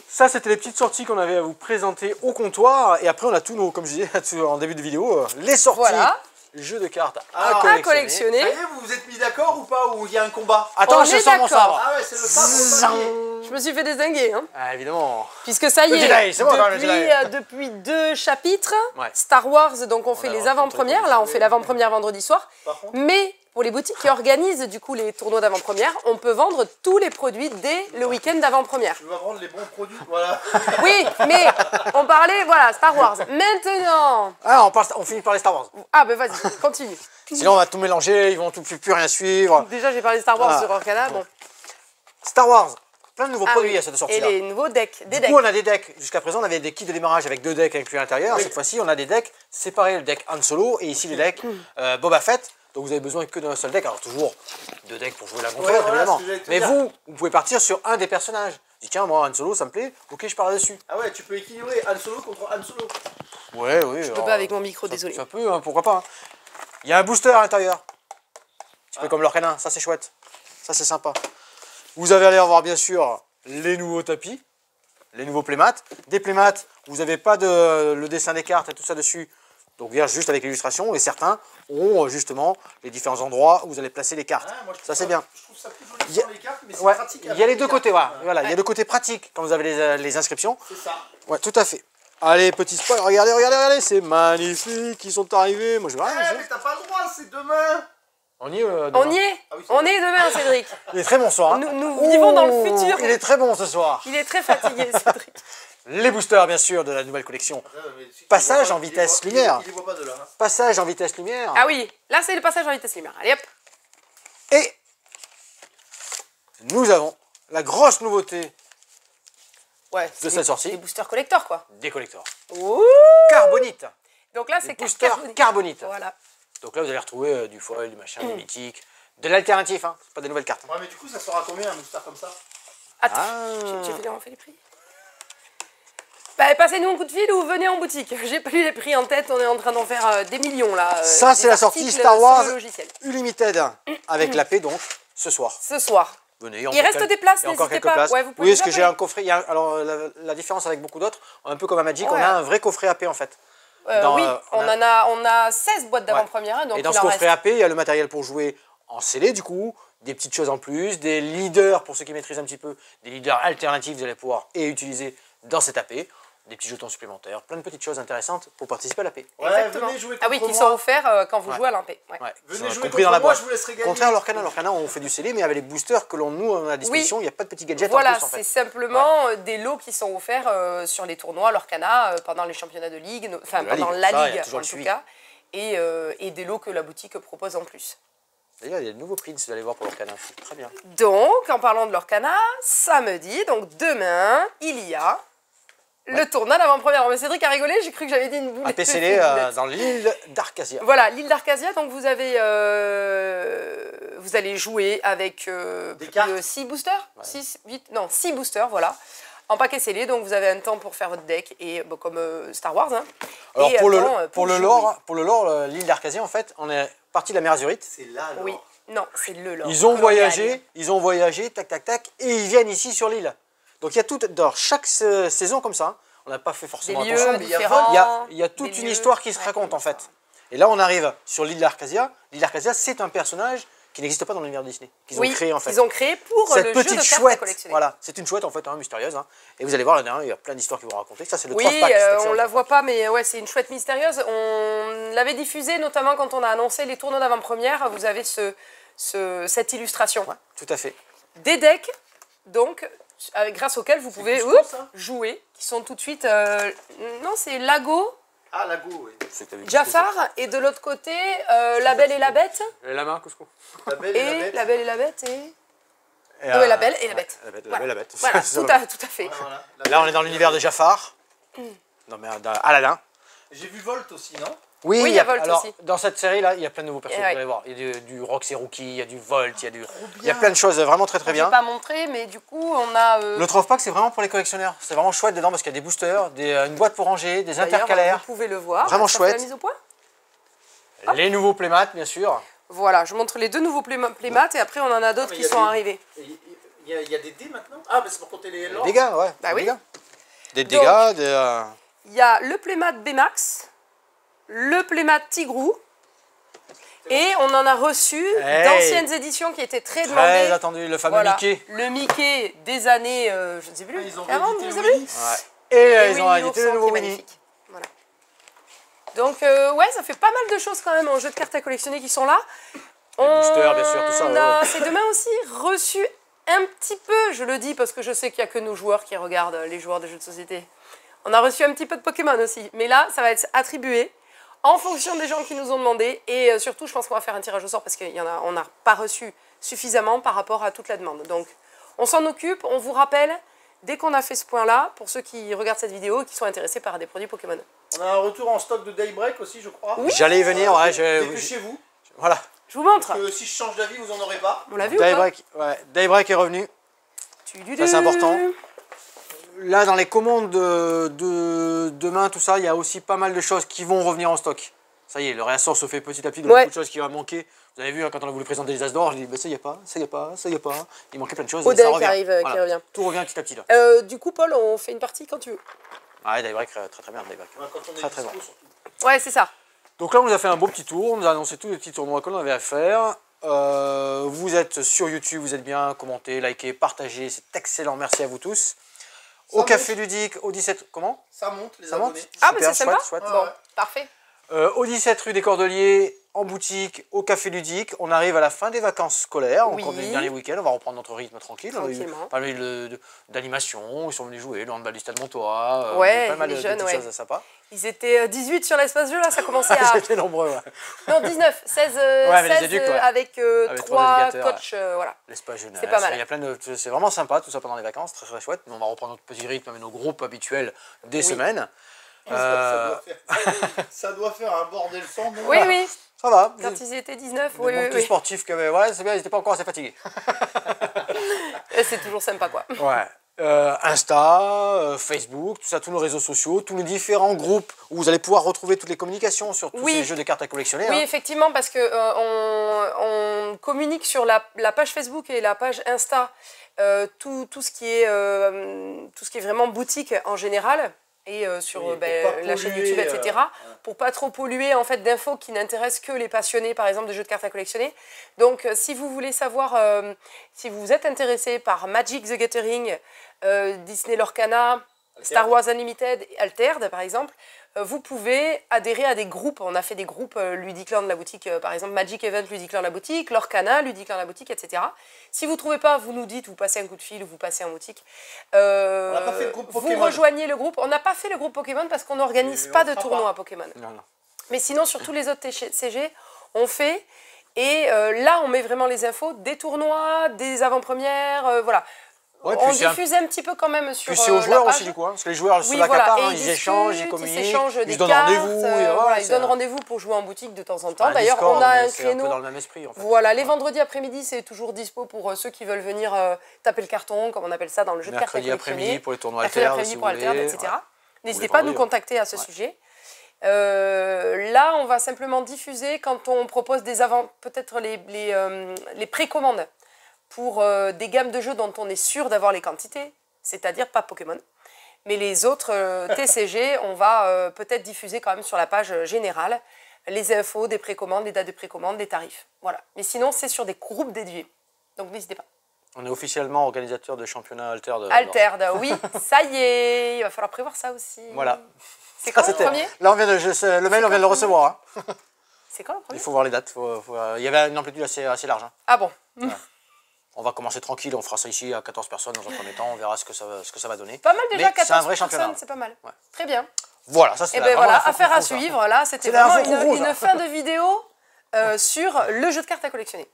Ça c'était les petites sorties qu'on avait à vous présenter au comptoir et après on a tous nos, comme je disais en début de vidéo, les sorties, Voilà. jeux de cartes Alors, à À collectionner. collectionner. Ça y est, vous vous êtes mis d'accord ou pas? Ou il y a un combat? Attends, On je est sors mon d'accord. sabre. Ah ouais, c'est le sabre au papier. Je me suis fait désinguer, hein. Ah, évidemment. Puisque ça y Le est, Jedi, c'est bon, quand même, le Jedi. depuis 2 chapitres, Ouais. Star Wars, donc on fait les va avant-premières. Là, on fait l'avant-première vendredi soir. Par contre, Mais pour les boutiques qui organisent du coup les tournois d'avant-première, on peut vendre tous les produits dès le week-end d'avant-première. tu vas vendre les bons produits. Voilà. Oui, mais on parlait, voilà, Star Wars. Maintenant, Ah, on finit par les Star Wars. ah ben vas-y, continue. Sinon, on va tout mélanger, ils vont plus rien suivre. Déjà, j'ai parlé de Star Wars Ah. sur Orkana, bon. Star Wars, plein de nouveaux Ah produits oui. à cette Et sortie-là. les nouveaux decks. Des Du decks. coup, on a des decks. Jusqu'à présent, on avait des kits de démarrage avec 2 decks inclus à l'intérieur. Oui. Cette fois-ci, on a des decks séparés. Le deck Han Solo et ici le deck Boba Fett. Donc vous avez besoin que d'un seul deck. Alors toujours 2 decks pour jouer la gonflette, voilà, évidemment. ce que j'allais te Mais dire. vous pouvez partir sur un des personnages. Dis tiens, moi Han Solo, ça me plaît. Ok, je pars dessus. Ah ouais, tu peux équilibrer Han Solo contre Han Solo. Ouais, oui. Je peux pas avec mon micro, désolé. Ça peut, hein, pourquoi pas. Hein. Il y a un booster à l'intérieur. Un petit peu comme leur canin, ça c'est chouette. Ça c'est sympa. Vous allez aller voir bien sûr les nouveaux tapis, les nouveaux playmats. Des playmats où vous n'avez pas le dessin des cartes et tout ça dessus. Donc vierge juste avec l'illustration. Et certains ont justement les différents endroits où vous allez placer les cartes. Ah, moi, je trouve Ça c'est bien. Je trouve ça plus joli sans les cartes, mais c'est Ouais, pratique. il y a les deux côtés, voilà. Il y a le côté pratique quand vous avez les inscriptions. C'est ça. Ouais, tout à fait. Allez, petit spoil, regardez, regardez, regardez, c'est magnifique, ils sont arrivés. Moi je vois. Ah, mais t'as pas le droit, c'est demain. On y est. demain. On y est. Ah oui, c'est on est demain, Cédric. Il est très bon ce soir. Hein. Nous vivons dans le futur. Il est très bon ce soir. Il est très fatigué, Cédric. Les boosters, bien sûr, de la nouvelle collection. Mais si, Passage il les voit en pas, vitesse il les voit- lumière. Il les voit pas de là. Hein. Passage en vitesse lumière. Ah oui, là c'est le passage en vitesse lumière. Allez hop. Et nous avons la grosse nouveauté Ouais, de c'est cette sortie. des boosters collector quoi. Des collecteurs. Ouh. Carbonite. Donc là Des c'est boosters carbonite. carbonite. Voilà. Donc là, vous allez retrouver du foil, du machin, du mythique, de l'alternatif, hein. C'est pas des nouvelles cartes. Ouais, mais du coup, ça sera combien un booster comme ça? Attends, Ah. j'ai vraiment fait les prix. Bah, passez-nous un coup de fil ou venez en boutique. J'ai plus les prix en tête, on est en train d'en faire des millions là. Ça, c'est des la sortie articles Star sur Wars le logiciel. Unlimited avec l'AP, donc, ce soir. Ce soir. Venez, Il reste des places, il y a encore n'hésitez quelques pas. places. Ouais, vous pouvez Oui, nous parce que j'ai appeler. un coffret. Alors, la différence avec beaucoup d'autres, un peu comme à Magic, Ouais. on a un vrai coffret AP en fait. Oui, on a 16 boîtes d'avant-première. Donc Et dans il ce en coffret reste. AP, il y a le matériel pour jouer en scellé, du coup, des petites choses en plus, des leaders pour ceux qui maîtrisent un petit peu, des leaders alternatifs, vous allez pouvoir et utiliser dans cet AP, des petits jetons supplémentaires, plein de petites choses intéressantes pour participer à l'AP. Ouais, Exactement. venez jouer Ah oui, contre qui moi. sont offerts quand vous Ouais. jouez à l'Impé. Ouais. Ouais, Venez sont jouer compris dans contre la moi, boîte. je vous laisserai gagner. Contraire à l'Orcana, on fait du scellé, mais avec les boosters que nous on a à disposition, il n'y a pas de petits gadgets Voilà, en plus en c'est fait. simplement des lots qui sont offerts sur les tournois, l'Orcana, pendant les championnats de ligue, enfin De la pendant ligue, la ça, il y a ligue toujours en le tout suivi. cas, et des lots que la boutique propose en plus. D'ailleurs, il y a de nouveaux prints, vous allez voir pour l'Orcana, c'est très bien. Donc, en parlant de l'Orcana, samedi, donc demain, il y a le tournoi d'avant-première. Mais Cédric a rigolé, j'ai cru que j'avais dit une boulette. AP scellé dans l'île d'Arcasia. Voilà, l'île d'Arcasia, donc vous allez jouer avec Des cartes. 6 boosters, 6 boosters, voilà, en paquet scellé, donc vous avez un temps pour faire votre deck, et bon, comme Star Wars. Hein, Alors et pour un temps le jouer. lore, l'île d'Arcasia, en fait, on est parti de la mer Azurite. C'est là, alors. Oui, non, c'est le lore. Ils ont colonial. voyagé, tac, tac, tac, et ils viennent ici sur l'île. Donc il y a tout, dans chaque saison comme ça, hein, on n'a pas fait Des forcément lieux attention, mais il y a différents. il y a toute des une lieux. histoire qui se Ouais. raconte en fait. Et là on arrive sur l'île d'Arcasia. L'île d'Arcasia, c'est un personnage qui n'existe pas dans l'univers Disney, qu'ils Oui, ont créé en fait. qu'ils ont créé pour Cette le jeu de petite cartes à chouette, collectionner. voilà, c'est une chouette en fait, hein, mystérieuse. Hein. Et vous allez voir là-dedans, il y a plein d'histoires qui vont raconter. Ça c'est le Oui, 3 pack. c'est excellent, on la ça. voit pas, mais ouais, c'est une chouette mystérieuse. On l'avait diffusée notamment quand on a annoncé les tournois d'avant-première. Vous avez cette illustration. Ouais, tout à fait. Des decks, donc, grâce auxquels vous pouvez quoi, ça jouer, qui sont tout de suite... non, c'est Lago, Ah, la go, oui. C'est que t'as vu Jafar, et de l'autre côté, La Belle et la Bête, La main, Cusco. La belle et la et bête. La Belle et la Bête, et... Et, Ouais, La Belle et la Bête. La bête, la Voilà. belle, la bête. Voilà, C'est tout ça, à fait. Ouais, voilà. Là, on est dans l'univers de Jafar. Non, mais dans Aladdin. J'ai vu Volt aussi, non? Oui, il y a Volt alors, aussi. dans cette série-là, il y a plein de nouveaux personnages, Ouais. vous allez voir. Il y a du Roxy Rookie, il y a du Volt, il y a bien. plein de choses vraiment très très Je bien. vais pas montrer, mais du coup, on a... Le Trove Pack, c'est vraiment pour les collectionneurs. C'est vraiment chouette dedans parce qu'il y a des boosters, une boîte pour ranger, des d'ailleurs, intercalaires, vous pouvez le voir. Vraiment Ça fait chouette. la mise au point. les nouveaux playmats, bien sûr. Voilà, je montre les deux nouveaux playmats et après on en a d'autres mais qui il y a sont des- arrivés. Il y a des dés maintenant? Ah, mais c'est pour compter les Des lores. dégâts, ouais. Bah des oui. dégâts. Des Donc- dégâts, des. Il y a le playmat Bmax, le playmat Tigrou, et on en a reçu Hey. d'anciennes éditions qui étaient très Très demandées. attendu, le fameux Voilà, Mickey. le Mickey des années, je ne sais plus, Ah, ils ont 40, réédité je sais Winnie. plus. Ouais. Et ils ont Winnie édité l'ourson le nouveau qui est Winnie. magnifique. Voilà. Donc ouais, ça fait pas mal de choses quand même en jeu de cartes à collectionner qui sont là. boosters, bien sûr, tout ça, On ouais, a, ouais. c'est demain aussi reçu un petit peu, je le dis parce que je sais qu'il n'y a que nos joueurs qui regardent, les joueurs de jeux de société. On a reçu un petit peu de Pokémon aussi. Mais là, ça va être attribué en fonction des gens qui nous ont demandé. Et surtout, je pense qu'on va faire un tirage au sort parce qu'on n'a pas reçu suffisamment par rapport à toute la demande. Donc, On s'en occupe, on vous rappelle dès qu'on a fait ce point-là, pour ceux qui regardent cette vidéo et qui sont intéressés par des produits Pokémon. On a un retour en stock de Daybreak aussi, je crois. Oui. J'allais y venir, ouais. Dépêchez-vous. Voilà. Je vous montre. Que si je change d'avis, vous en aurez pas. On l'a vu ou pas? Daybreak, ouais. Daybreak est revenu. Ça, c'est important. Là, dans les commandes de demain, tout ça, il y a aussi pas mal de choses qui vont revenir en stock. Ça y est, le réassort se fait petit à petit de beaucoup de choses qui vont manquer. Vous avez vu, hein, quand on a voulu présenter les As d'or, je dis, bah, ça y est pas, ça y est pas, ça y est pas. Il manquait plein de choses. Odin ça revient. qui arrive, Voilà. qui revient. Tout revient petit à petit. Là. Du coup, Paul, on fait une partie quand tu veux. Ouais, Daybreak, très très bien, Daybreak. Ouais, quand on est Très dispo, bon. surtout. Ouais, c'est ça. Donc là, on nous a fait un beau petit tour, on nous a annoncé tous les petits tournois qu'on avait à faire. Vous êtes sur YouTube, vous êtes bien, commentez, likez, partagez, c'est excellent, merci à vous tous. Au Café Ludique, au 17... Comment? Ça monte, les Ça abonnés. monte? Ah, Super, mais c'est sympa. chouette. Bon, parfait. Au 17 rue des Cordeliers, en boutique, au Café Ludique. On arrive à la fin des vacances scolaires, Oui. encore du dernier week-end, on va reprendre notre rythme tranquille. On a eu Tranquillement. pas mal d'animation, ils sont venus jouer, le handball du Stade Montois, Ouais, pas mal les de jeunes, petites ouais. choses sympas. Ils étaient 18 sur l'espace jeu, là, ça commençait à... C'était nombreux, ouais. Non, 19, 16, mais les 16 éduques, ouais. avec Avec 3 éducateurs, coachs, voilà. L'espace jeunesse, C'est pas mal. il y a plein de... C'est vraiment sympa tout ça pendant les vacances, très très chouette. Mais on va reprendre notre petit rythme avec nos groupes habituels des semaines. Ça doit faire un bordel sans nom. Oui, oui, Ça va. quand ils étaient 19, Des oui, bons oui, petits oui. sportifs que ouais, c'est bien, ils n'étaient pas encore assez fatigués. Et c'est toujours sympa, quoi. Ouais. Insta, Facebook, tout ça, tous nos réseaux sociaux, tous les différents groupes où vous allez pouvoir retrouver toutes les communications sur tous ces jeux de cartes à collectionner. Oui, hein. effectivement, parce que on communique sur la page Facebook et la page Insta tout ce qui est vraiment boutique en général et sur Oui, la chaîne YouTube, etc. Pour pas trop polluer en fait d'infos qui n'intéressent que les passionnés, par exemple, de jeux de cartes à collectionner. Donc, si vous voulez savoir, si vous êtes intéressé par Magic the Gathering, Disney Lorcana, Star Wars Unlimited, Altered, par exemple, vous pouvez adhérer à des groupes. On a fait des groupes Ludicland, la boutique, par exemple, Magic Event, Ludicland, la boutique, Lorcana, Ludicland, la boutique, etc. Si vous ne trouvez pas, vous nous dites, vous passez un coup de fil ou vous passez en boutique. On n'a pas fait le groupe vous Pokémon. rejoignez le groupe. On n'a pas fait le groupe Pokémon parce qu'on n'organise pas de tournoi Pokémon. Non. Mais sinon, sur tous les autres CG, on fait. Et là, on met vraiment les infos des tournois, des avant-premières, voilà. Ouais, on diffuse un petit peu quand même sur Puis c'est aux joueurs la aussi page. du coup, hein, parce que les joueurs se Oui, l'accaparent, voilà. hein, ils échangent, ils Ils communiquent, s'échangent ils des se donnent cartes, rendez-vous. voilà, ils se donnent rendez-vous pour jouer en boutique de temps en temps. Un D'ailleurs, Discord, on a un mais c'est un peu créneau. dans le même esprit en fait. Voilà, les vendredis après-midi, c'est toujours dispo pour ceux qui veulent venir taper le carton, comme on appelle ça dans le jeu de cartes à Mercredi collectionner. après-midi pour les tournois Mercredi Altered, après-midi si vous pour Altered, voulez. etc. Ouais. N'hésitez pas à nous vendredis, contacter à ce sujet. Là, on va simplement diffuser quand on propose peut-être les précommandes pour des gammes de jeux dont on est sûr d'avoir les quantités, c'est-à-dire pas Pokémon. Mais les autres TCG, on va peut-être diffuser quand même sur la page générale les infos des précommandes, les dates de précommande, les tarifs. Voilà. Mais sinon, c'est sur des groupes dédiés. Donc n'hésitez pas. On est officiellement organisateur de championnat Altered. Altered, oui, ça y est, il va falloir prévoir ça aussi. Voilà. C'est quand le C'était- premier Là, le mail, on vient de le recevoir. hein. C'est quand le premier Il faut voir les dates. Il y avait une amplitude assez large. hein. Ah bon. On va commencer tranquille, on fera ça ici à 14 personnes dans un premier temps, on verra ce que ça va donner. Pas mal déjà, Mais c'est un 14 vrai championnat. personnes, c'est pas mal. Ouais. Très bien. Voilà, ça c'est Et bien vraiment voilà, l'info affaire à rouge, hein. suivre. Là, c'était C'est la vraiment info rouge, une hein. fin de vidéo sur le jeu de cartes à collectionner.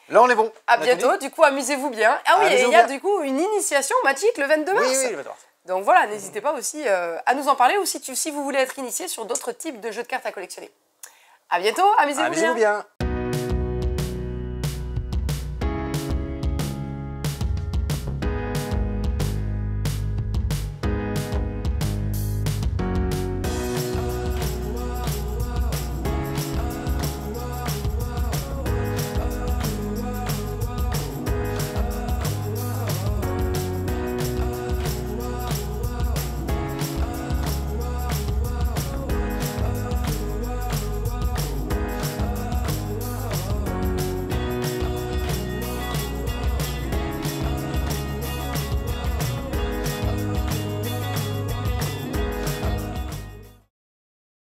Là, on est bon. À On a tout bientôt, dit du coup, amusez-vous bien. Ah oui, et Amusez-vous il y a bien. du coup une initiation Magic le 22 mars. Oui, je vais te voir. Donc voilà, n'hésitez pas aussi à nous en parler ou si vous voulez être initié sur d'autres types de jeux de cartes à collectionner. À bientôt, amusez-vous bien. Amusez-vous bien.